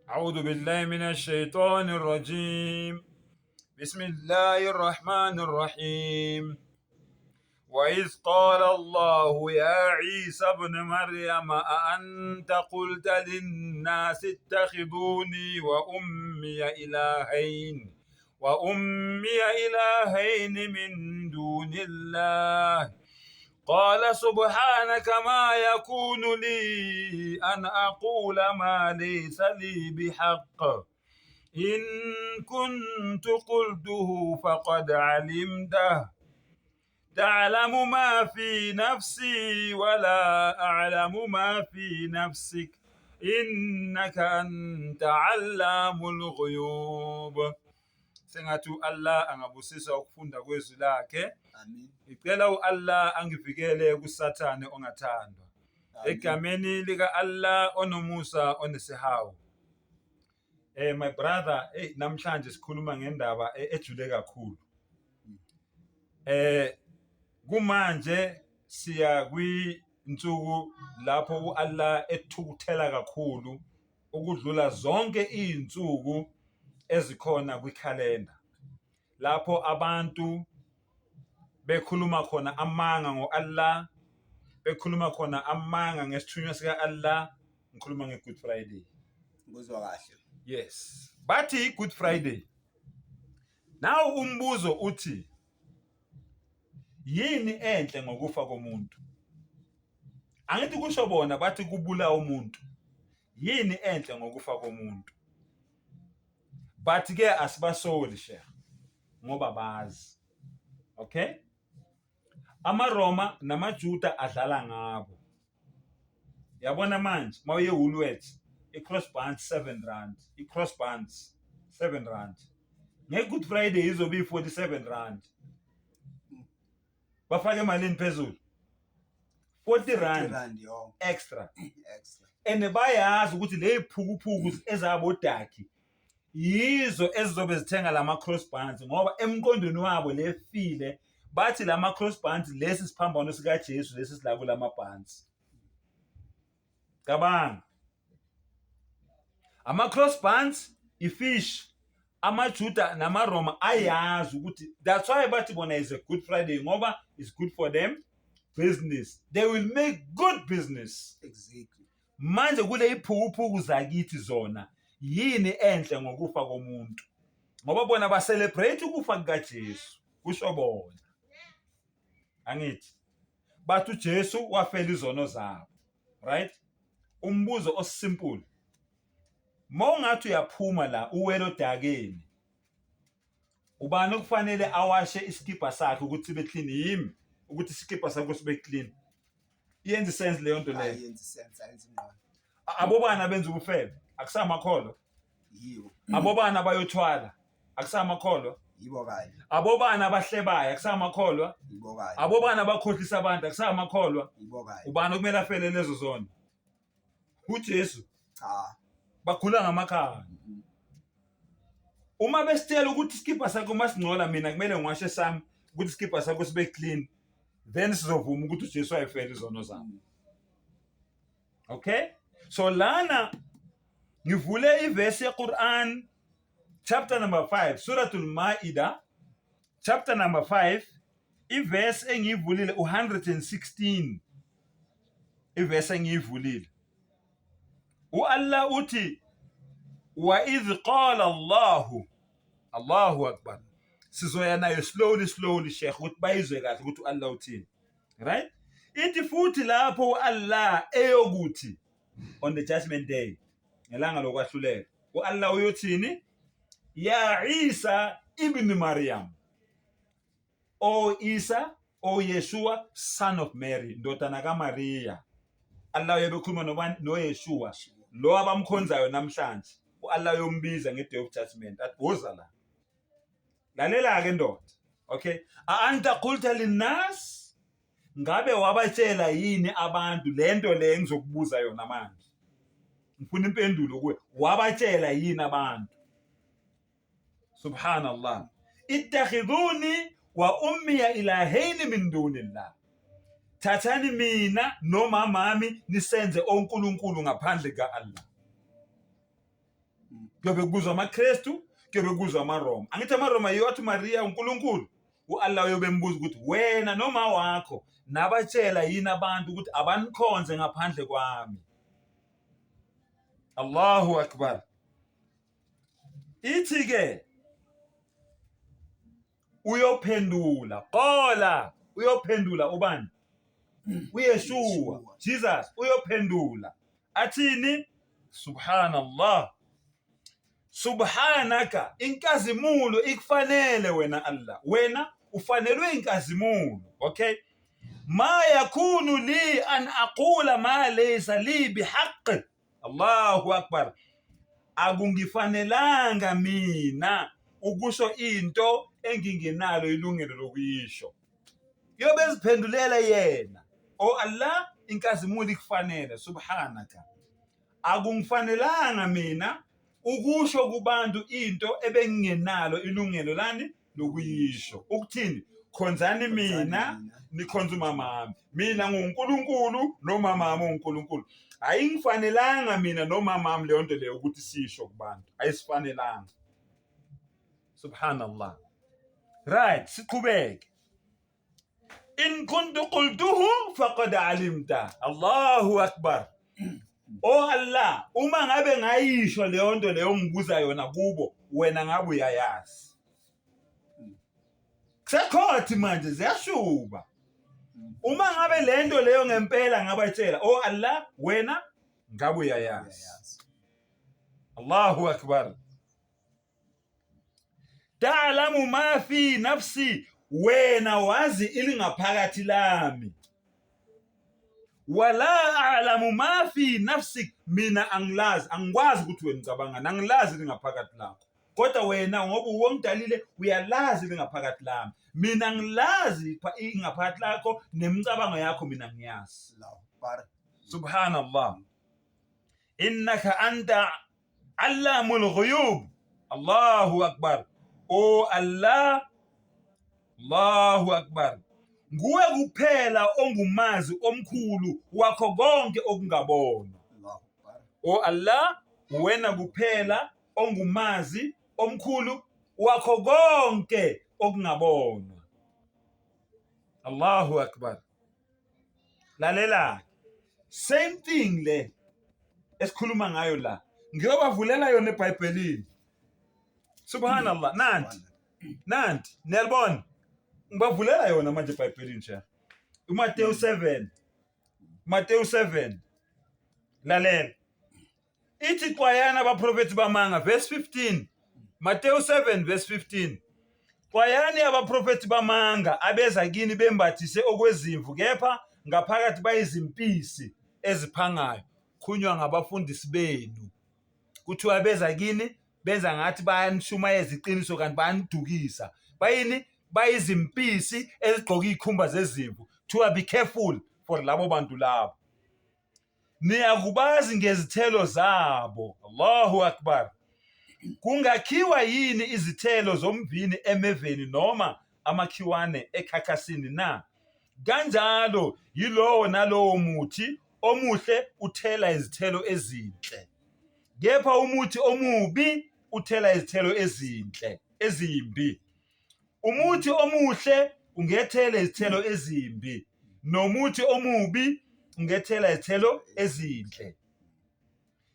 أعوذ بالله من الشيطان الرجيم. بسم الله الرحمن الرحيم. وإذ قال الله يا عيسى ابن مريم أأنت قلت للناس اتخذوني وأمي إلهين من دون الله قال سبحانك ما يكون لي أن أقول ما ليس لي بحق إن كنت قلته فقد علمته تعلم ما في نفسي ولا أعلم ما في نفسك إنك أنت علام الغيوب. Sengathi Allah angabusisa ukufunda kwezwi lakhe. Amen. Ngicela Allah angivikele kuSathane ongathandwa. Egameni lika Allah onomusa onesihawu. My brother, namhlanje sikhuluma ngendaba ejule kakhulu. Kumanje siya kwinsuku lapho uAllah ethukuthela kakhulu ukudlula zonke izinsuku ezikhona kwikhalenda. Lapho abantu bekhuluma khona amanga ngoAllah, bekhuluma khona amanga ngesithunywa sika Allah, ngikhuluma ngeGood Friday. Ngizwa kahle. Yes. Bathi Good Friday. Now umbuzo uthi yini enhle ngokufa komuntu? Angithi kusho bona bathi kubula umuntu. Yini enhle ngokufa komuntu? Bathi ke asibasoli sheikh ngoba bazi. Okay? AmaRoma namaJuda adlala ngabo. Yabona manje mawuye Woolworths i-crossbuns 7 rand, i-crossbuns 7 rand. Nge-Good Friday izobe 47 rand. Bafake malini phezulu? 40 rand extra. And bayazi ukuthi le phukuphuku ezabodaki yizo ezizobe zithenga lama crossbuns ngoba emqondweni wabo lefile bathi lama crossbuns lesi siphambano sika Jesu lesi silabo lama buns. Kabanga ama crossbuns ifish amaJuda namaRoma ayazi ukuthi that's why bathi bona is a Good Friday ngoba it's good for them business. They will make good business. Exactly. Manje kule iphukuphuku zakithi zona yini enhle ngokufa komuntu? Ngoba bona ba celebrate ukufa kukaJesu. Kusho bona. Angithi bathu Jesu wafela izono zabo. Right? Umbuzo osimple. Mawungathi uyaphuma la uwelo dakeni. Ubani okufanele awashe iskipa sakhe ukuthi sibe clean yimi ukuthi iskipa sakhe sibe clean. Yenza sense leyo nto leyo. Yenza sense ayizingqondo. Abobana benza ubufebe akusamakholwa. Yibo. Abobana bayothwala akusamakholwa. Yibo kanye. Abobana bahlebayo akusamakholwa. Yibo kanye. Abobana bakhohlisa abantu akusamakholwa. Yibo kanye. Ubani okumele afele lezo zona? uJesu. Cha. Bagula ngamakhaya. Uma besitshela ukuthi iskipa sakho masingcola mina kumele ngiwashe sami ukuthi iskipa sakho sibe clean, then sizovuma ukuthi uJesu ayefela izono zami. Okay? So lana ngivule iverse yeQuran chapter number 5 Suratul Maida chapter number 5 iverse engivulile 116 iverse engivulile uAllah uthi wa idh qala Allahu akbar. Sizoya nayo slowly sheikh ukuthi bayizwe kahle ukuthi uAllah uthini. Right? Ithi futhi lapho uAllah eyokuthi on the judgment day ngelanga lokwahluleka uAllah uyothini ya Isa ibn Maryam, o Isa o Yeshua son of Mary, ndodana kaMaria. Allah uyabekhuluma nobani? noYeshua lo abamkhonzayo namhlanje. uAllah uyombiza ngeday of judgment athi boza la. Lalela ke ndoda. Okay? Anta qulta linnas, ngabe wabatshela yini abantu lento le ngizokubuza yona manje? Ngifuna impendulo kuwe. Wabatshela yini abantu? Subhanallah. Ittakhiduni wa ummi ilahaini min dunillah. Thathani mina nomamami nisenze onkulunkulu ngaphandle kaAllah. kuyobe kubuzwa amaKristu, kuyobe kubuzwa amaRoma. Angithi amaRoma yiyo athi Maria uNkulunkulu. uAllah uyobe embuza ukuthi wena noma wakho nabatshela yini abantu ukuthi abanikhonze ngaphandle kwami. Allahu akbar. Ithi ke uyophendula qala, uyophendula ubani? uYeshua, Jesus uyophendula athini? Subhanallah, subhanaka, inkazimulo ikufanele wena Allah, wena ufanelwe inkazimulo. Okay, ma yakunu li an aqula ma laysa li bihaqq. Allahu akbar. Akungifanelanga mina ukusho into engingenalo ilungelo lokuyisho. Yobe eziphendulela yena, o Allah, inkazimulo ikufanele. Subhanaka, akungifanelanga mina ukusho kubantu into ebengingenalo ilungelo lani lokuyisho. Ukuthini? Khonzani mina, nikhonza umamami. Mina nguNkulunkulu nomamami uNkulunkulu. Ayingifanelanga mina nomamami leyo nto leyo ukuthi sisho kubantu. Ayisifanelanga. Subhanallah. Right, siqhubeke. In kuntu qultuhu faqad alimta. Allahu akbar. O Allah, uma ngabe ngayisho leyo nto leyo ngibuza yona kubo, wena ngabe uyayazi. Kusekhothi manje ziyashuba. Uma ngabe lento leyo ngempela ngabatshela, o Allah, wena ngabe uyayazi. Allahu akbar. Ta'lamu ma fi nafsi, wena wazi ilingaphakathi lami. Wala a'lamu ma fi nafsik, mina angilazi, angikwazi ukuthi wena ucabanga, angilazi lingaphakathi lakho. Kodwa wena ngoba uwongidalile uyalazi lingaphakathi lami. Mina ngilazi ingaphakathi lakho nemicabango yakho mina ngiyazi. Subhanallah. Innaka anta allamul ghuyub. Allahu akbar. O Allah, Allahu akbar. Nguwe kuphela ongumazi omkhulu wakho konke okungabonwa. O Allah, wena kuphela ongumazi omkhulu wakho konke okungabonwa. Allahu akbar. Lalela, same thing le esikhuluma ngayo la, ngiyobavulela yona eBhayibhelini. Subhanallah. Nanti niyalibona, ngibavulela yona manje eBhayibhelini nje. uMateyu 7, Mateyu 7. Lalela, ithi xwayana abaprofethi bamanga, verse 15. Mateyu 7 verse 15. Xwayani abaprofethi bamanga abeza kini bembathise okwezimvu, kepha ngaphakathi bayizimpisi eziphangayo. Khunywa ngabafundisi benu. Kuthiwa beza kini benza ngathi bayanishumayeza iqiniso kanti bayanidukisa. Bayini? Bayizimpisi ezigqoka izikhumba zezimvu. Kuthiwa be careful for labo bantu labo. Niyakubazi ngezithelo zabo. Allahu akbar. Kungakhiwa yini izithelo zomvini emeveni noma amakhiwane ekhakhasini na? Kanjalo yilowo nalowo muthi omuhle uthela izithelo ezinhle, kepha umuthi omubi uthela izithelo ezinhle ezimbi. Umuthi omuhle ungethela izithelo ezimbi, nomuthi omubi ungethela izithelo ezinhle.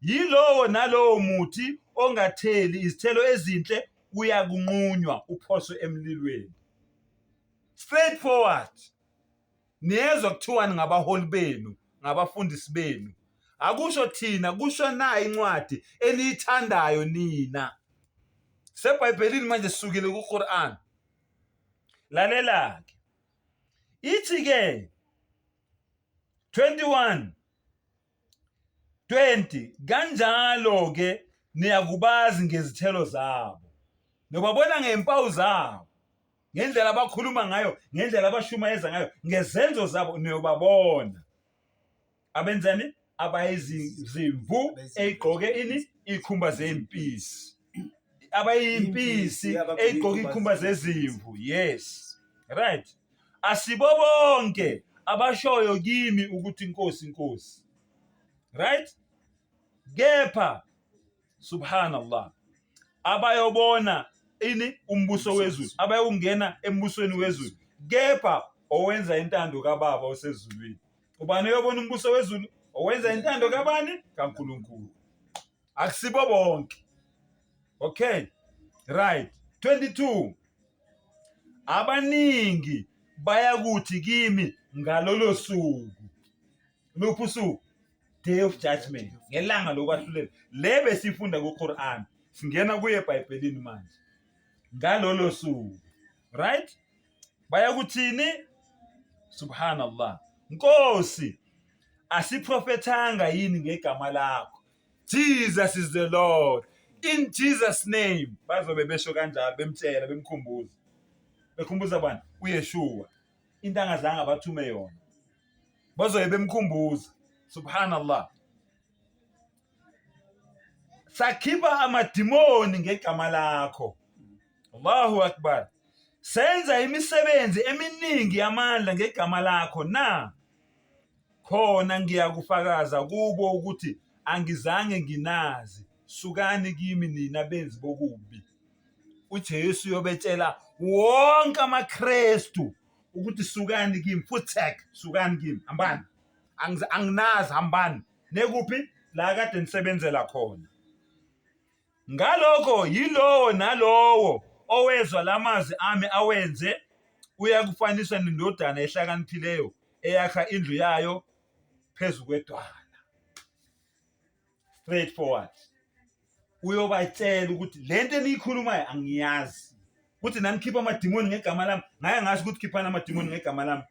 Yilowo nalowo muthi ongatheli izithelo ezinhle uyakunqunywa uphoswe emlilweni. Straightforward. Niyezwa kuthiwa ngabaholi benu, ngabafundisi benu. Akusho thina, kusho na incwadi eliyithandayo nina. SeBhayibhelini manje sisukile kuQuran. Lalela ke. Ithi ke 21:20, kanjalo ke niyakubazi ngezithelo zabo. Nobabona ngempawu zabo, ngendlela abakhuluma ngayo, ngendlela abashumayeza ngayo, ngezenzo zabo niyobabona. Abenzani? Abayizimvu egqoke ini? Ikhumba zempisi. Abayimpisi egqoke ikhumba zezimvu. Yes. Right. Asibo bonke abashoyo kimi ukuthi inkosi inkosi. Right? Kepha subhanallah, abayobona ini umbuso wezulu, abayongena embusweni wezulu, kepha owenza intando kaBaba osezulwini. Ubani uyobona umbuso wezulu? Owenza intando kabani? kaNkulunkulu. Akusibo bonke. Okay, right. 22. Abaningi bayakuthi kimi ngalolo suku. Luphi usuku? Day of judgment. Ngelanga lokwahlulela. Le besifunda kuQuran. Singena kuye eBhayibhelini manje. Ngalolo suku. Right? Bayakuthini? Subhanallah. Nkosi, asiprofethanga yini ngegama lakho? Jesus is the Lord. In Jesus name. Bazobe besho kanjalo bemtshela bemkhumbuza. Bekhumbuza bani? uYeshua. Into angazange abathume yona. Bazobe bemkhumbuza. Subhanallah. Sakhipha amadimoni ngegama lakho. Allahu Akbar. Senza imisebenzi eminingi yamandla ngegama lakho na. Khona ngiyakufakaza kubo ukuthi angizange nginazi. Sukani kimi nina benzi bokubi. uJesu uyobetshela wonke amaKristu ukuthi sukani kimi, futhi sukani kimi, hambani. Anginazi, hambani. Nekuphi? La kade nisebenzela khona. Ngalokho yilowo nalowo owezwa lamazwi ami awenze uyakufaniswa nendodana ehlakaniphileyo eyakha indlu yayo phezu kwedwala. Straightforward. Uyobatshela ukuthi lento eniyikhulumayo angiyazi. Ukuthi nanikhipha amadimoni ngegama lami, ngaye ngasho ukuthi khiphana amadimoni ngegama lami.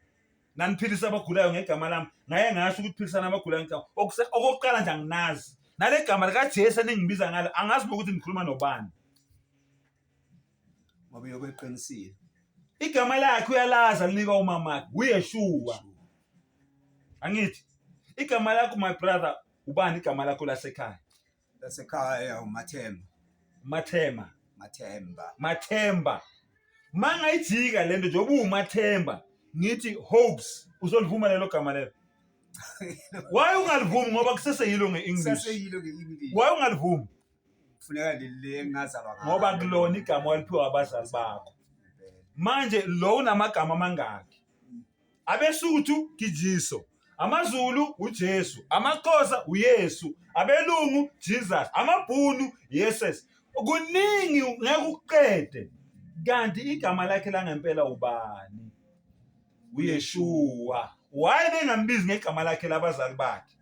Naniphilisa abagulayo ngegama lami, ngaye ngasho ukuthi philisana abagulayo ngegama. Okokuqala nje anginazi. Nale gama likaJesu eningibiza ngalo angazi ukuthi ngikhuluma nobani. Ngoba yobeqinisile. Igama lakhe uyalaza linika umamakhe, uYeshua. Angithi igama lakho my brother, ubani igama lakho lasekhaya? Lasekhaya uMathemba. Mathemba. Mangayijika lento njengoba uMathemba, ngithi hopes, uzolivuma lelo gama lelo. Why ungalivumi? Ngoba kuseseyilo ngeEnglish. Why ungalivumi? Kufuneka leli ngazalwa ngalo. Ngoba kulona igama waliphiwa abazali bakho. Manje lo unamagama mangaki? AbeSuthu Gijiso, AmaZulu uJesu, AmaXhosa uYesu, AbeLungu Jesus, AmaBhunu Jesus. Kuningi ngeke ukuqede. Kanti igama lakhe langempela ubani? uYeshua. Why bengambizi ngegama lakhe labazali bakhe?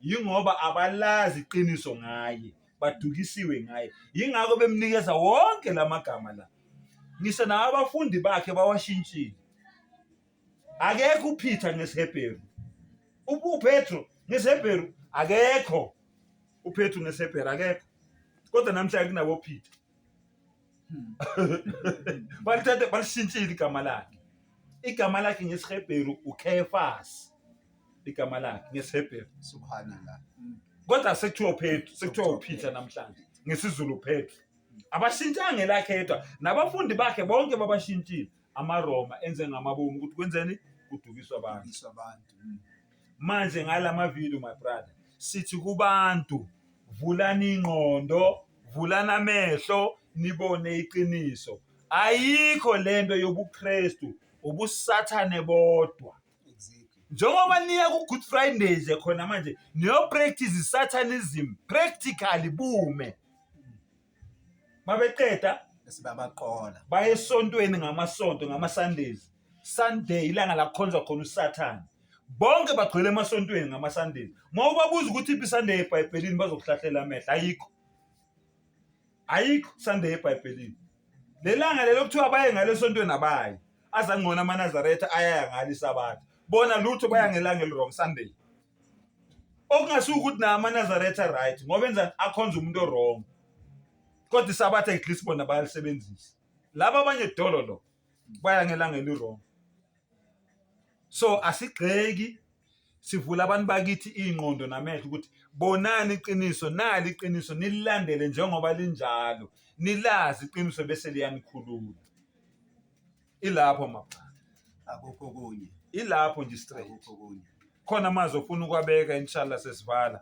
Yingoba abalazi iqiniso ngaye, badukisiwe ngaye. Yingakho bemnikeza wonke lamagama la. Ngisho na abafundi bakhe bawashintshile. Akekho uPeter ngeShebheru. uPetro ngeShebheru akekho. uPetro ngeShebheru akekho. Kodwa namhla kunabo Peter. Balithathe balishintshile igama lakhe. Igama lakhe ngeShebheru uKephas. Igama lakhe ngeShebheru. Subhanallah. Kodwa sekuthiwa Petro, sekuthiwa uPeter namhlanje. NgesiZulu Petro. Abashintshanga ngelakhe yedwa. Nabafundi bakhe bonke babashintshile. AmaRoma enze ngamabomu ukuthi kwenzeni? Kudukiswa abantu. Manje ngalama video my brother, sithi kubantu vulani ingqondo, vulani amehlo, nibone iqiniso. Ayikho lento yobuKristu, ubusathane bodwa. Njengoba niya ku Good Friday nje khona manje niyo practice satanism practically bume. Mabeqeda besibabaqola. Baye esontweni ngamasonto ngama-Sundays. Sunday ilanga la kukhonzwa khona uSathane. Bonke bagcwele emasontweni ngama-Sundays. Mawubabuza ukuthi iphi Sunday eBhayibhelini bazokuhlahlela amehlo. Ayikho Sunday eBhayibhelini. Lelanga lelo kuthiwa baye ngalesontweni abayi. Azangqona amaNazaretha ayaya ngalo iSabatha. Bona lutho baya ngelanga elirong Sunday. Okungasuka ukuthi na amaNazaretha right ngoba enzani akhonza umuntu orong. Kodwa iSabatha eGreece bona bayalisebenzisa. Laba abanye dololo baya ngelanga elirong. So asigxeki, sivula abantu bakithi ingqondo namehlo ukuthi bonani iqiniso, nali iqiniso, nililandele njengoba linjalo. Nilazi iqiniso bese liyanikhulula. Ilapho mapha. Akukho kunye. Ilapho nje straight. Akukho kunye. Khona amazwi ofuna ukwabeka inshallah sesivala.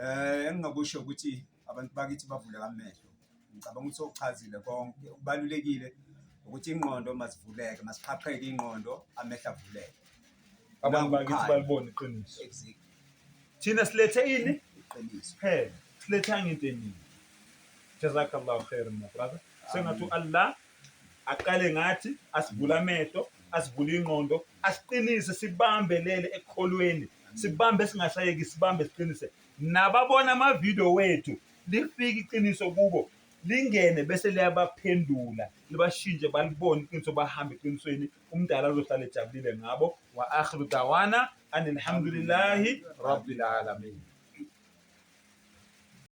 Engingakusho ukuthi abantu bakithi bavule amehlo. Ngicabanga ukuthi sokuchazile konke. Kubalulekile ukuthi ingqondo masivuleke, masiqhaqheke ingqondo, amehlo avuleke. Abantu bakithi balibone iqiniso. Exactly. Thina silethe ini? Iqiniso. Phela silethanga into eningi. Jazakallahu khairan my brother. Sengathi Allah aqale ngathi asivule amehlo, asivule ingqondo, asiqinise sibambelele ekholweni. Sibambe singashayeki, sibambe siqinise. Nababona ama-video wethu lifike iqiniso kubo. Lingene bese liyabaphendula, libashintshe balibone iqiniso bahambe eqinisweni. Umdala uzohlala ejabulile ngabo. Wa akhiru dawana anil hamdulillahi rabbil alamin.